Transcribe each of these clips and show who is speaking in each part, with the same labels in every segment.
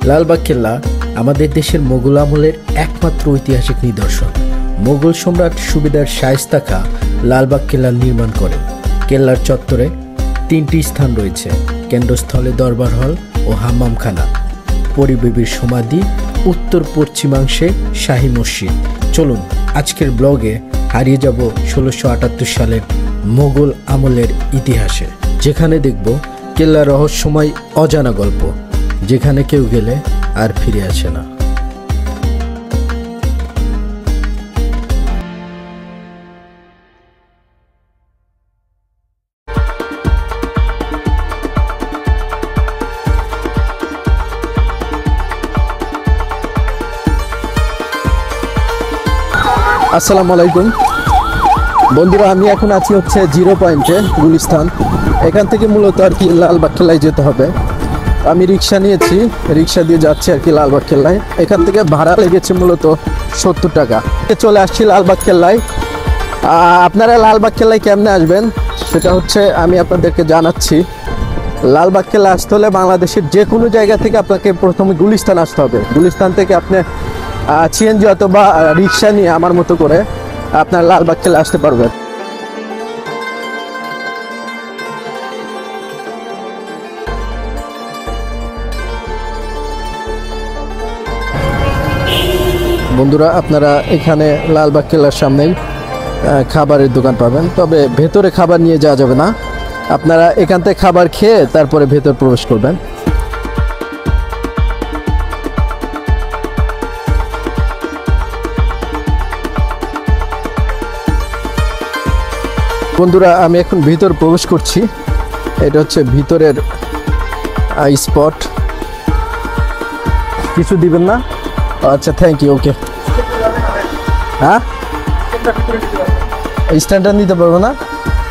Speaker 1: লালবাগ কেল্লা আমাদের দেশের মোগল আমলের একমাত্র ঐতিহাসিক নিদর্শন। মোগল সম্রাট সুবেদার শায়েস্তা খাঁ লালবাগ কেল্লার নির্মাণ করেন। কেল্লার চত্বরে 3টি স্থান রয়েছে: কেন্দ্রস্থলে দরবার হল ও হাম্মামখানা, পরিবেবীর সমাধি, উত্তর পশ্চিমাংশে শাহী মসজিদ। চলুন আজকের ব্লগে হারিয়ে যাব 1678 সালের মোগল আমলের ইতিহাসে, যেখানে দেখব কেল্লার রহস্যময় অজানা গল্প, যেখানে কেউ গেলে আর ফিরে আসে না। আসসালামু আলাইকুম বন্ধুরা, আমি এখন আছি হচ্ছে 0 পয়েন্টে গুলিস্তান। এখান থেকে মূলত আর কি লালবাগ কেল্লায় যেতে হবে। আমি রিক্সা নিয়েছি, রিক্সা দিয়ে যাচ্ছি আর কি লালবাগ কেল্লায়। এখান থেকে ভাড়া লেগেছে মূলত 70 টাকা। চলে আসছি লালবাগ কেল্লায়। আপনারা লালবাগ কেল্লায় কেমনে আসবেন সেটা হচ্ছে আমি আপনাদেরকে জানাচ্ছি। লালবাগ কেল্লা আসতে হলে বাংলাদেশের যে কোনো জায়গা থেকে আপনাকে প্রথমে গুলিস্তান আসতে হবে। গুলিস্তান থেকে আপনি সিএনজি অথবা রিক্সা নিয়ে আমার মতো করে আপনার লালবাগ কেল্লা আসতে পারবেন। বন্ধুরা, আপনারা এখানে লালবাগ কেল্লার সামনেই খাবারের দোকান পাবেন, তবে ভেতরে খাবার নিয়ে যাওয়া যাবে না। আপনারা এখান থেকে খাবার খেয়ে তারপরে ভেতর প্রবেশ করবেন। বন্ধুরা, আমি এখন ভিতর প্রবেশ করছি। এটা হচ্ছে ভিতরের স্পট। কিছু দিবেন না? আচ্ছা, থ্যাংক ইউ। ওকে, হ্যাঁ, স্ট্যান্ডটা নিতে পারবো না?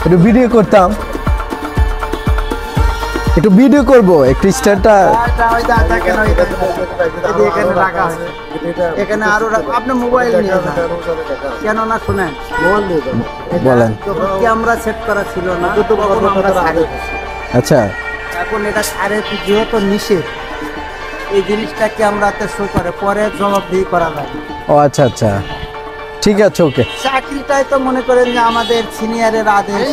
Speaker 1: একটু ভিডিও করতাম, একটু ভিডিও করবো, একটু স্ট্যান্ডটা
Speaker 2: এখানে আরো আপনি মোবাইল নিয়ে কেন না শুনেন,
Speaker 1: বলেন।
Speaker 2: ক্যামেরা সেট করা ছিল না।
Speaker 1: আচ্ছা,
Speaker 2: এখন এটা সারে যেহেতু নিষেধ, এই জিনিসটা ক্যামেরাতে শো করে, পরে জবাবদিহি করা যায়।
Speaker 1: ও আচ্ছা আচ্ছা, ঠিক আছে, ওকে।
Speaker 2: চাকরিটাই তো মনে করেন যে আমাদের সিনিয়রের আদেশ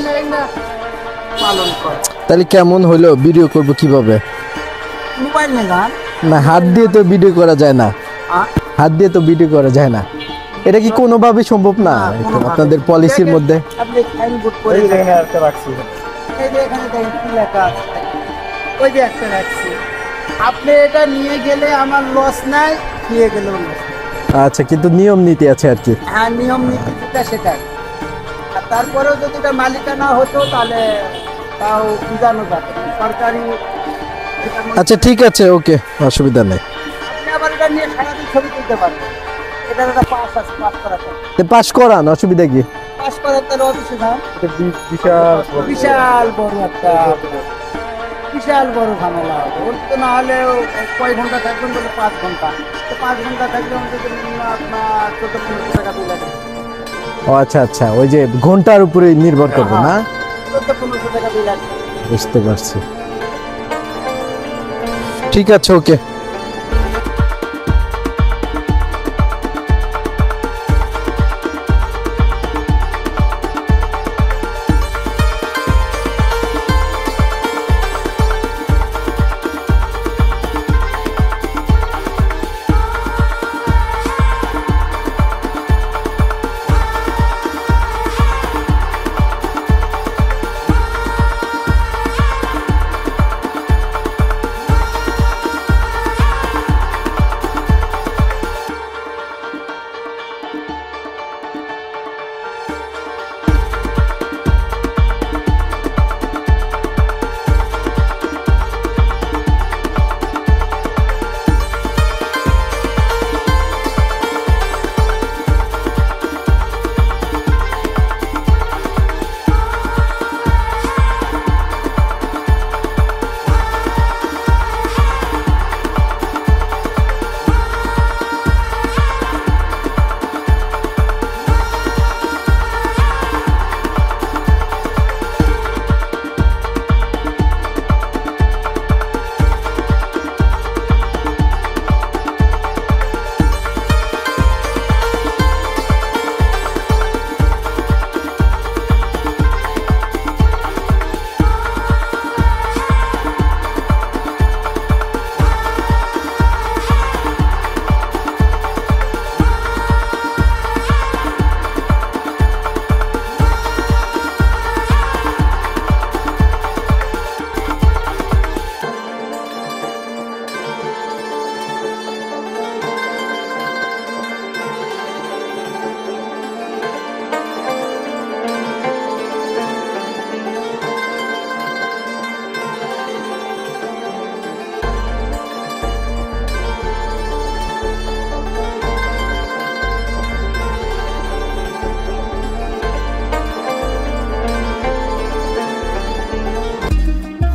Speaker 2: পালন করে।
Speaker 1: তাহলে কেমন হইলো? ভিডিও করব কিভাবে?
Speaker 2: মোবাইল নিয়ে যান
Speaker 1: না, হাত দিয়ে তো ভিডিও করা যায় না। হাত দিয়ে তো ভিডিও করা যায় না। এটা কি কোনোভাবে সম্ভব না? আপনাদের পলিসির মধ্যে
Speaker 2: আপনি সাইনবোর্ড করে রাখছি, এই যে এখানে দেখেন কি লেখা আছে, ওই যে একটা রাখছি। আপনি এটা নিয়ে গেলে আমার লস নাই, নিয়ে গেলেও লস।
Speaker 1: আচ্ছা, কিন্তু নিয়ম নীতি আছে আর কি।
Speaker 2: হ্যাঁ, নিয়ম নীতি যেটা সেটাই। আর তারপরেও যদি এটা মালিকানা হতো তাহলে তাও বুঝানো যাবে সরকারি।
Speaker 1: আচ্ছা, ঠিক আছে, ওকে, অসুবিধা নেই।
Speaker 2: আপনি আবার এটা নিয়ে সারাদিন ছবি তুলতে পারবেন। এটার একটা পাস আছে, পাস করাতে।
Speaker 1: পাস করান, অসুবিধা কি?
Speaker 2: পাস করাতে অফিসে যান। বিশাল বড় একটা বিশাল বড় ঝামেলা হবে। ওর তো না হলে কয় ঘন্টা থাকবেন বলে 5 ঘন্টা। তো 5 ঘন্টা থাকলে আমাদের আপনার 14-15 টাকা বিল লাগে।
Speaker 1: ও আচ্ছা আচ্ছা, ওই যে ঘন্টার উপরে নির্ভর করবে না?
Speaker 2: 14-15 টাকা বিল লাগে।
Speaker 1: বুঝতে পারছি, ঠিক আছে, ওকে।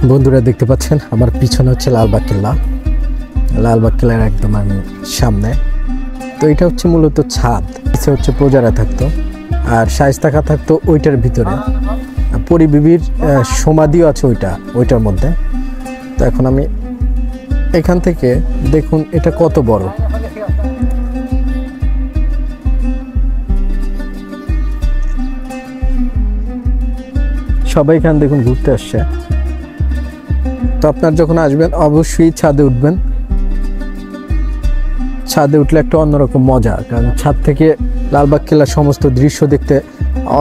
Speaker 1: বন্ধুরা দেখতে পাচ্ছেন আমার পিছনে হচ্ছে লালবাগ কেল্লা। লালবাগ কেল্লার একদম আমি সামনে। তো এটা হচ্ছে মূলত ছাদ, নিচে হচ্ছে প্রজারা থাকতো আর শায়েস্তা খাঁ থাকতো ওইটার ভিতরে। পরী বিবির সমাধিও আছে ওইটার মধ্যে। তো এখন আমি এখান থেকে দেখুন এটা কত বড়। সবাই এখানে দেখুন ঘুরতে আসছে। তো আপনার যখন আসবেন অবশ্যই ছাদে উঠবেন। ছাদে উঠলে একটা অন্যরকম মজা, কারণ ছাদ থেকে লালবাগ কেল্লার সমস্ত দৃশ্য দেখতে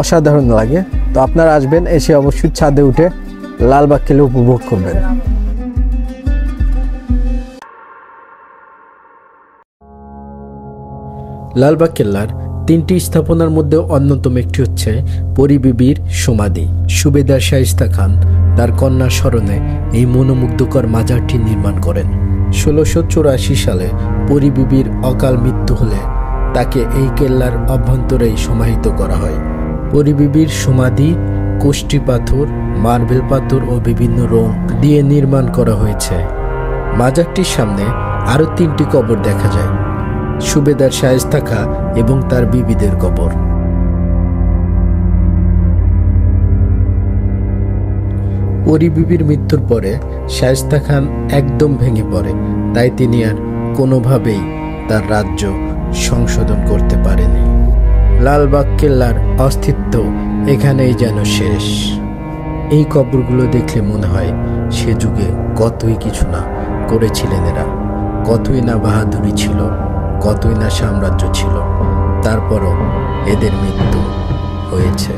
Speaker 1: অসাধারণ লাগে। তো আপনারা আসবেন, এসে অবশ্যই ছাদে উঠে লালবাগ কেল্লা উপভোগ করবেন। লালবাগ কেল্লার 3টি স্থাপনার মধ্যে অন্যতম একটি হচ্ছে পরী বিবির সমাধি। সুবেদার শায়েস্তা খান তার কন্যা স্মরণে এই মনোমুগ্ধকর মাজারটি নির্মাণ করেন। 1684 সালে পরী বিবির অকাল মৃত্যু হলে তাকে এই কেল্লার অভ্যন্তরেই সমাহিত করা হয়। পরী বিবির সমাধি কোষ্ঠী পাথর, মার্বেল পাথর ও বিভিন্ন রং দিয়ে নির্মাণ করা হয়েছে। মাজারটির সামনে আরও 3টি কবর দেখা যায়, সুবেদার শায়েস্তা খাঁ এবং তার বিবিদের কবর। পরী বিবির মৃত্যুর পরে শায়েস্তা খান একদম ভেঙে পড়ে, তাই তিনি আর কোনোভাবেই তার রাজ্য সংশোধন করতে পারেনি। লালবাগ কেল্লার অস্তিত্ব এখানেই যেন শেষ। এই কবরগুলো দেখলে মনে হয় সে যুগে কতই কিছু না করেছিলেন এরা, কতই না বাহাদুরি ছিল, কতই না সাম্রাজ্য ছিল, তারপরও এদের মৃত্যু হয়েছে।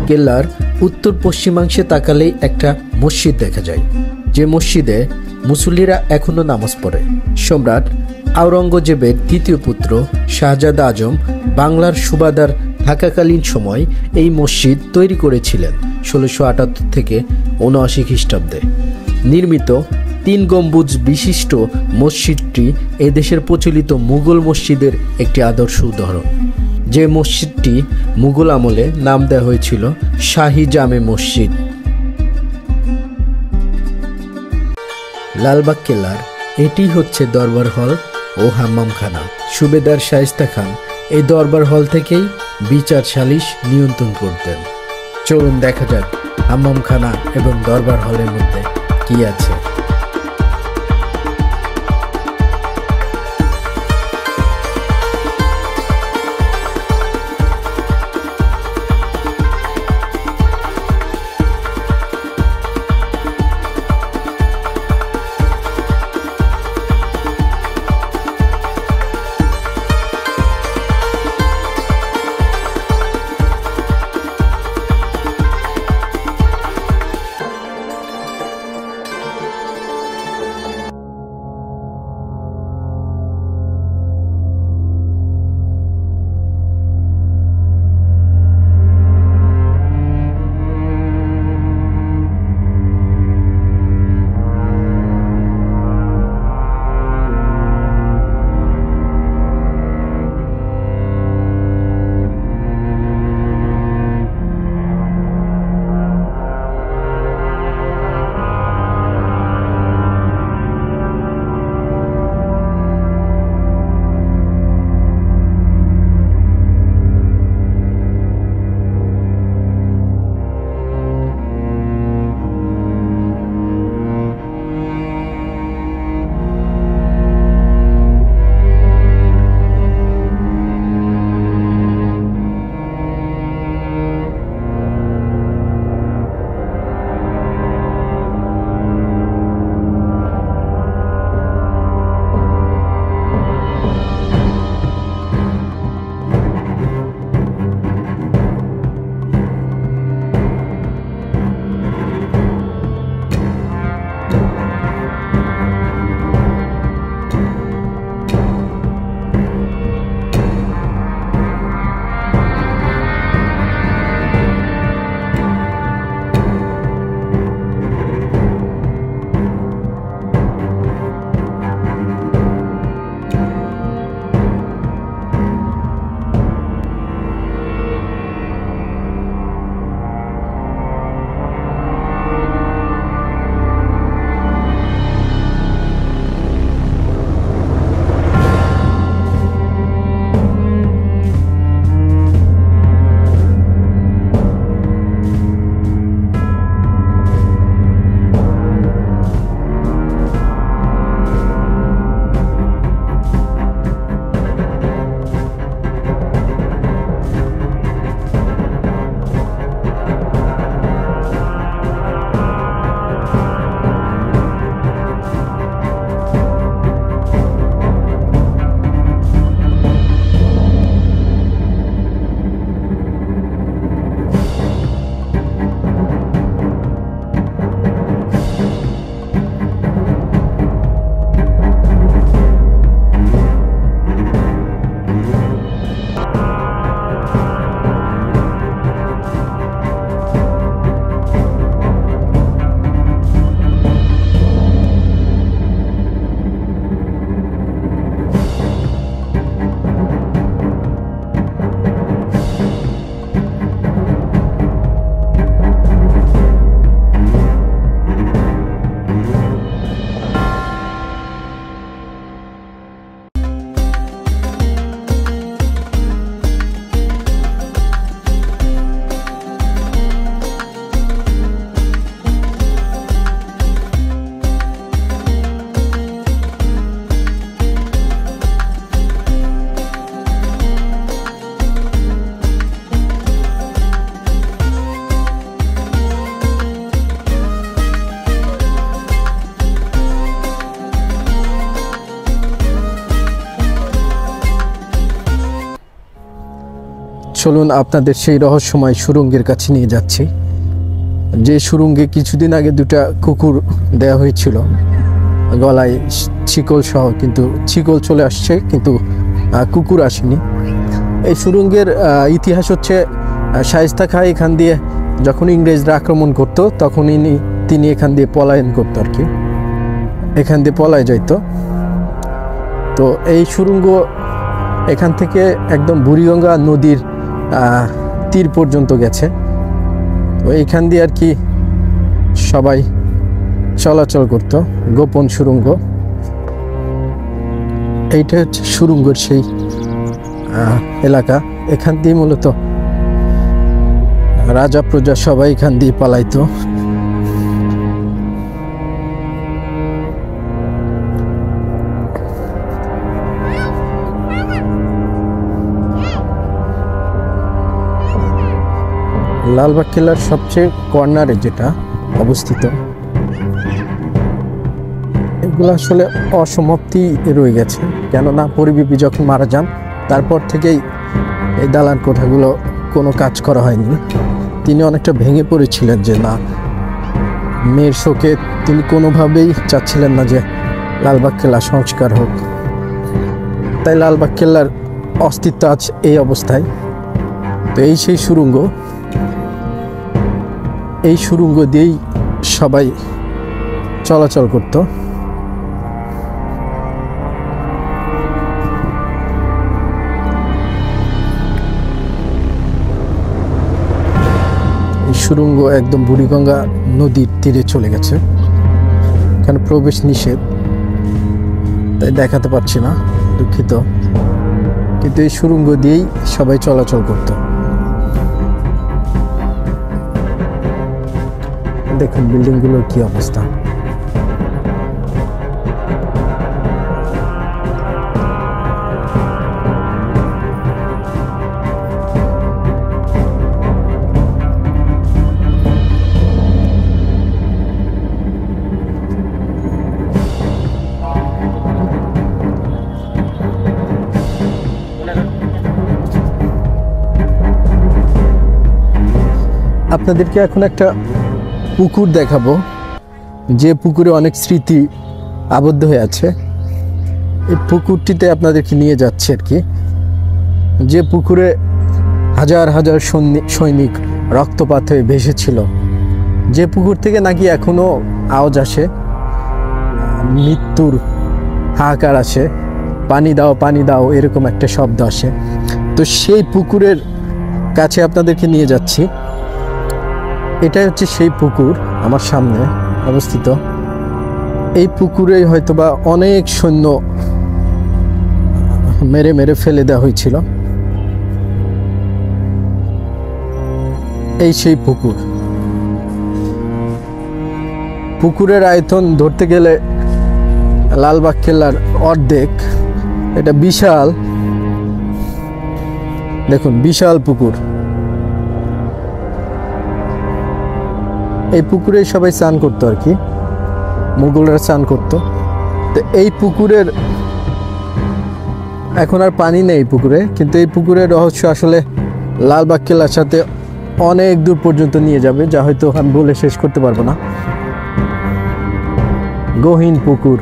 Speaker 1: কেল্লার উত্তর পশ্চিমাংশে তাকালেই একটা মসজিদ দেখা যায়, যে মসজিদে মুসল্লিরা এখনো নামাজ পড়ে। সম্রাট আওরঙ্গজেবের 3য় পুত্র শাহজাদা আজম বাংলার সুবাদার থাকাকালীন সময় এই মসজিদ তৈরি করেছিলেন 1678 থেকে 79 খ্রিস্টাব্দে। নির্মিত 3 গম্বুজ বিশিষ্ট মসজিদটি এদেশের প্রচলিত মুঘল মসজিদের একটি আদর্শ উদাহরণ। যে মসজিদটি মুঘল আমলে নাম দেওয়া হয়েছিল শাহী জামে মসজিদ। লালবাগ কেল্লার এটি হচ্ছে দরবার হল ও হাম্মামখানা। সুবেদার শায়েস্তা খান এই দরবার হল থেকেই বিচার সালিশ নিয়ন্ত্রণ করতেন। চলুন দেখা যাক হাম্মামখানা এবং দরবার হলের মধ্যে কি আছে। চলুন আপনাদের সেই রহস্যময় সুড়ঙ্গের কাছে নিয়ে যাচ্ছি, যে সুড়ঙ্গে কিছুদিন আগে দুটা কুকুর দেয়া হয়েছিল গলায় শিকল সহ, কিন্তু শিকল চলে আসছে কিন্তু কুকুর আসেনি। এই সুড়ঙ্গের ইতিহাস হচ্ছে শায়েস্তা খাঁ এখান দিয়ে যখন ইংরেজরা আক্রমণ করতো তখন তিনি এখান দিয়ে পলায়ন করতো আর কি, এখান দিয়ে পলায় যাইতো। তো এই সুড়ঙ্গ এখান থেকে একদম বুড়িগঙ্গা নদীর তীর পর্যন্ত গেছে। তো এইখান দিয়ে আর কি সবাই চলাচল করত, গোপন সুড়ঙ্গ। এইটা হচ্ছে সুড়ঙ্গের সেই এলাকা। এখান দিয়ে মূলত রাজা প্রজা সবাই এখান দিয়ে পালাইতো। লালবাগ কেল্লার সবচেয়ে কর্নারে যেটা অবস্থিত, এগুলো আসলে অসমাপ্তি রয়ে গেছে, কেননা পরিবীপি যখন মারা যান তারপর থেকেই এই দালান কোঠাগুলো কোনো কাজ করা হয়নি। তিনি অনেকটা ভেঙে পড়েছিলেন যে না, মেয়ের শোকে তিনি কোনোভাবেই চাচ্ছিলেন না যে লালবাগ কেল্লা সংস্কার হোক, তাই লালবাগ কেল্লার অস্তিত্ব আজ এই অবস্থায়। তো এই সেই সুড়ঙ্গ, এই সুড়ঙ্গ দিয়েই সবাই চলাচল করত। এই সুড়ঙ্গ একদম বুড়িগঙ্গা নদীর তীরে চলে গেছে, এখানে প্রবেশ নিষেধ, তাই দেখাতে পারছি না, দুঃখিত। কিন্তু এই সুড়ঙ্গ দিয়েই সবাই চলাচল করত। দেখুন বিল্ডিংগুলোর কি অবস্থা। আপনাদেরকে এখন একটা পুকুর দেখাবো, যে পুকুরে অনেক স্মৃতি আবদ্ধ হয়ে আছে। এই পুকুরটিতে আপনাদেরকে নিয়ে যাচ্ছে আর কি, যে পুকুরে হাজার হাজার সৈনিক রক্তপাত হয়ে ভেসেছিল, যে পুকুর থেকে নাকি এখনো আওয়াজ আসে, মৃত্যুর হাহাকার আসে, পানি দাও পানি দাও এরকম একটা শব্দ আসে। তো সেই পুকুরের কাছে আপনাদেরকে নিয়ে যাচ্ছি। এটাই হচ্ছে সেই পুকুর আমার সামনে অবস্থিত। এই পুকুরে হয়তোবা অনেক সৈন্য মেরে মেরে ফেলে দেওয়া হয়েছিল। এই সেই পুকুর, পুকুরের আয়তন ধরতে গেলে লালবাগ কেল্লার অর্ধেক। এটা বিশাল, দেখুন বিশাল পুকুর। এই পুকুরে সবাই স্নান করতো আর কি, মুঘলরা স্নান করতো। তো এই পুকুরের এখন আর পানি নেই পুকুরে, কিন্তু এই পুকুরের রহস্য আসলে লালবাগ কেল্লার সাথে অনেক দূর পর্যন্ত নিয়ে যাবে, যা হয়তো আমি বলে শেষ করতে পারবো না। গহীন পুকুর।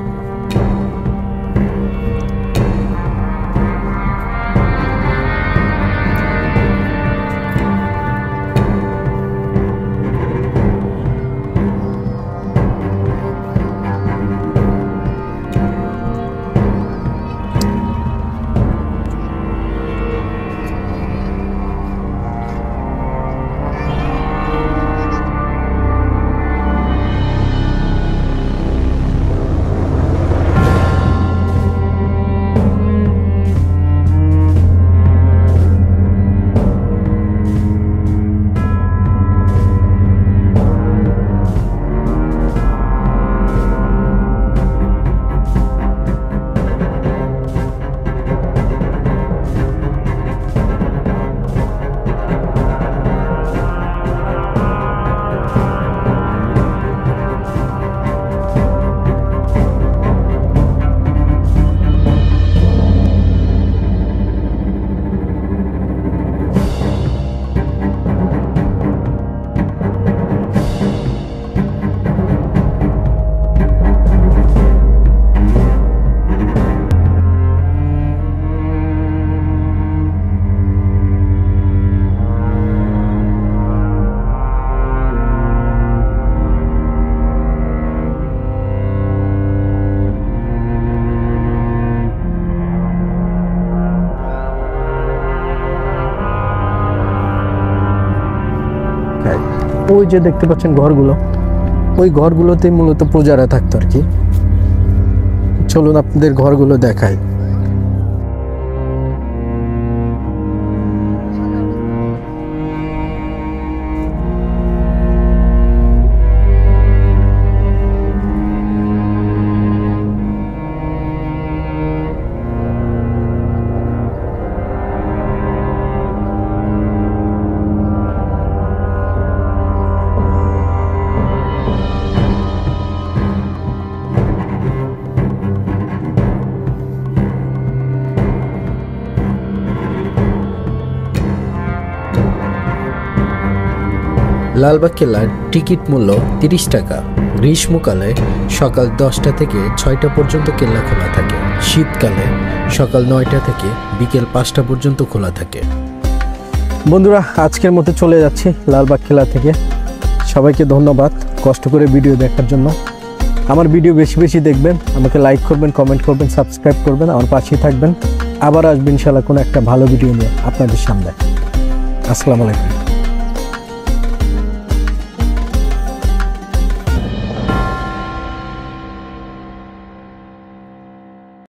Speaker 1: ওই যে দেখতে পাচ্ছেন ঘরগুলো, ওই ঘরগুলোতেই মূলত প্রজারা থাকতো আর কি। চলুন আপনাদের ঘরগুলো দেখাই। লালবাগ কেল্লার টিকিট মূল্য 30 টাকা। গ্রীষ্মকালে সকাল 10টা থেকে 6টা পর্যন্ত কেল্লা খোলা থাকে। শীতকালে সকাল 9টা থেকে বিকেল 5টা পর্যন্ত খোলা থাকে। বন্ধুরা, আজকের মতো চলে যাচ্ছি লালবাগ কেল্লা থেকে। সবাইকে ধন্যবাদ কষ্ট করে ভিডিও দেখার জন্য। আমার ভিডিও বেশি বেশি দেখবেন, আমাকে লাইক করবেন, কমেন্ট করবেন, সাবস্ক্রাইব করবেন, আমার পাশেই থাকবেন। আবার আসবেন ইনশাআল্লাহ কোনো একটা ভালো ভিডিও নিয়ে আপনাদের সামনে। আসসালামু আলাইকুম।